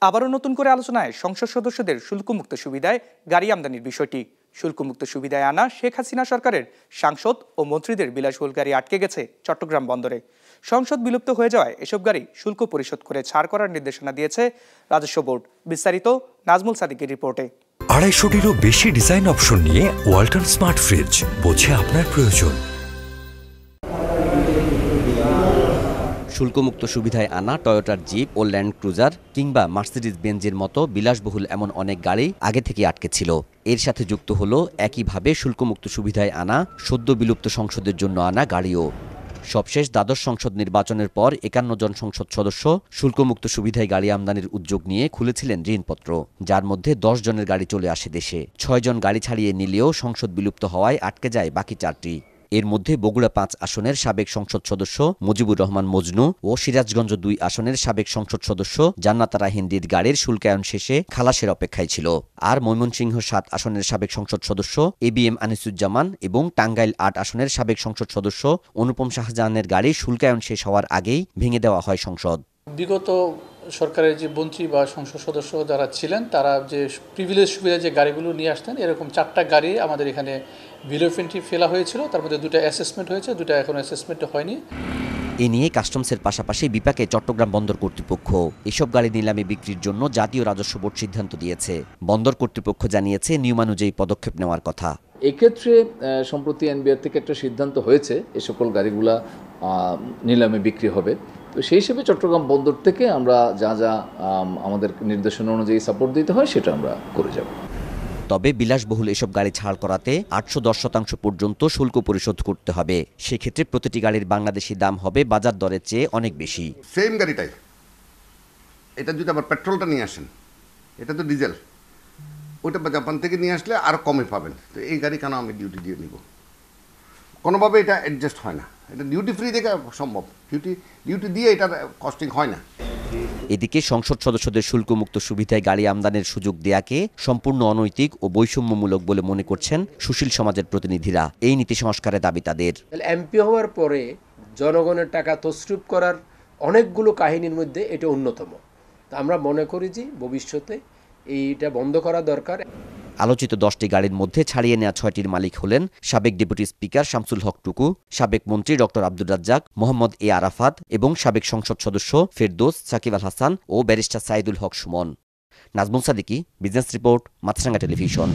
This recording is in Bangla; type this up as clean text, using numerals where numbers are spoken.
আবারও নতুন করে আলোচনায় সংসদ সদস্যদের শুল্কমুক্ত সুবিধায় গাড়ি আমদানির বিষয়টি। শুল্কমুক্ত সুবিধায় আনা শেখ হাসিনা সরকারের সাংসদ ও মন্ত্রীদের বিলাসবহুল গাড়ি আটকে গেছে চট্টগ্রাম বন্দরে। সংসদ বিলুপ্ত হয়ে যাওয়ায় এসব গাড়ি শুল্ক পরিশোধ করে ছাড় করার নির্দেশনা দিয়েছে রাজস্ব বোর্ড। বিস্তারিত নাজমুল সাদিকের রিপোর্টে। 250-টিরও বেশি ডিজাইন অপশন নিয়ে ওয়ালটন স্মার্ট ফ্রিজ, বোঝে আপনার প্রয়োজন। শুল্কমুক্ত সুবিধায় আনা টয়োটার জিপ ও ল্যান্ড ক্রুজার কিংবা মার্সিডিজ বেঞ্জের মতো বিলাসবহুল এমন অনেক গাড়ি আগে থেকে আটকে ছিল। এর সাথে যুক্ত হলো একইভাবে শুল্কমুক্ত সুবিধায় আনা সদ্য বিলুপ্ত সংসদের জন্য আনা গাড়িও। সবশেষ দ্বাদশ সংসদ নির্বাচনের পর 51 জন সংসদ সদস্য শুল্কমুক্ত সুবিধায় গাড়ি আমদানির উদ্যোগ নিয়ে খুলেছিলেন ঋণপত্র, যার মধ্যে 10 জনের গাড়ি চলে আসে দেশে। 6 জন গাড়ি ছাড়িয়ে নিলেও সংসদ বিলুপ্ত হওয়ায় আটকে যায় বাকি 4টি। এর মধ্যে বগুড়া 5 আসনের সাবেক সংসদ সদস্য মুজিবুর রহমান মজনু ও সিরাজগঞ্জ 2 আসনের সাবেক সংসদ সদস্য জান্নাতারা হিন্দির গাড়ির শুল্কায়ন শেষে খালাসের অপেক্ষায় ছিল। আর ময়মনসিংহ 7 আসনের সাবেক সংসদ সদস্য ABM আনিসুজ্জামান এবং টাঙ্গাইল 8 আসনের সাবেক সংসদ সদস্য অনুপম শাহজাহানের গাড়ির শুল্কায়ন শেষ হওয়ার আগেই ভেঙে দেওয়া হয় সংসদ। বিগত সরকারের যে মন্ত্রী বা সংসদ সদস্য যারা ছিলেন তারা যে প্রিভিলেজ সুবিধা যে গাড়িগুলো নিয়ে আসতেন, এরকম 4টা গাড়ি আমাদের এখানে বিল অফ এন্ট্রি ফেলা হয়েছিল। তার মধ্যে 2টা অ্যাসেসমেন্ট হয়েছে, 2টা এখনো অ্যাসেসমেন্ট হয়নি। এ নিয়ে কাস্টমসের পাশাপাশি বিপাকে চট্টগ্রাম বন্দর কর্তৃপক্ষ। এসব গাড়ি নিলামে বিক্রির জন্য জাতীয় রাজস্ব বোর্ড সিদ্ধান্ত দিয়েছে। বন্দর কর্তৃপক্ষ জানিয়েছে নিয়ম অনুযায়ী পদক্ষেপ নেওয়ার কথা। এক্ষেত্রে সম্প্রতি এনবিআর থেকে একটা সিদ্ধান্ত হয়েছে, এ সকল গাড়িগুলা নিলামে বিক্রি হবে। তো সেই হিসেবে চট্টগ্রাম বন্দর থেকে আমরা যা যা আমাদের নির্দেশনা অনুযায়ী সাপোর্ট দিতে হয় সেটা আমরা করে যাব। তবে বিলাসবহুল এসব গাড়ি ছাড় করাতে 810% পর্যন্ত শুল্ক পরিশোধ করতে হবে। সেক্ষেত্রে প্রতিটি গাড়ির বাংলাদেশি দাম হবে বাজার দরের চেয়ে অনেক বেশি। সেম গাড়িটাই, এটা যদি আবার পেট্রোলটা নিয়ে আসেন, এটা তো ডিজেল, ওইটা জাপান থেকে নিয়ে আসলে আরও কমে পাবেন। তো এই গাড়ি কেন আমি ডিউটি দিয়ে নিব? কোনোভাবে এটা অ্যাডজাস্ট হয় না। এটা ডিউটি ফ্রি থেকে সম্ভব, ডিউটি দিয়ে এটার কস্টিং হয় না। এদিকে সংসদ সদস্যদের শুল্কমুক্ত সুবিধায় গাড়ি আমদানির সুযোগ দেয়াকে সম্পূর্ণ অনৈতিক ও বৈষম্যমূলক বলে মনে করছেন সুশীল সমাজের প্রতিনিধিরা। এই নীতি সংস্কারের দাবি তাদের। এমপি হওয়ার পরে জনগণের টাকা তছরূপ করার অনেকগুলো কাহিনীর মধ্যে এটা অন্যতম। তা আমরা মনে করি যে ভবিষ্যতে এইটা বন্ধ করা দরকার। আলোচিত 10টি গাড়ির মধ্যে ছাড়িয়ে নেওয়া 6টির মালিক হলেন সাবেক ডেপুটি স্পিকার শামসুল হক টুকু, সাবেক মন্ত্রী ডক্টর আব্দুর রাজ্জাক, মোহাম্মদ এ আরাফাত এবং সাবেক সংসদ সদস্য ফেরদৌস, সাকিব আল হাসান ও ব্যারিস্টার সাইদুল হক সুমন। নাজমুল সাদিকি, বিজনেস রিপোর্ট, মাছরাঙ্গা টেলিভিশন।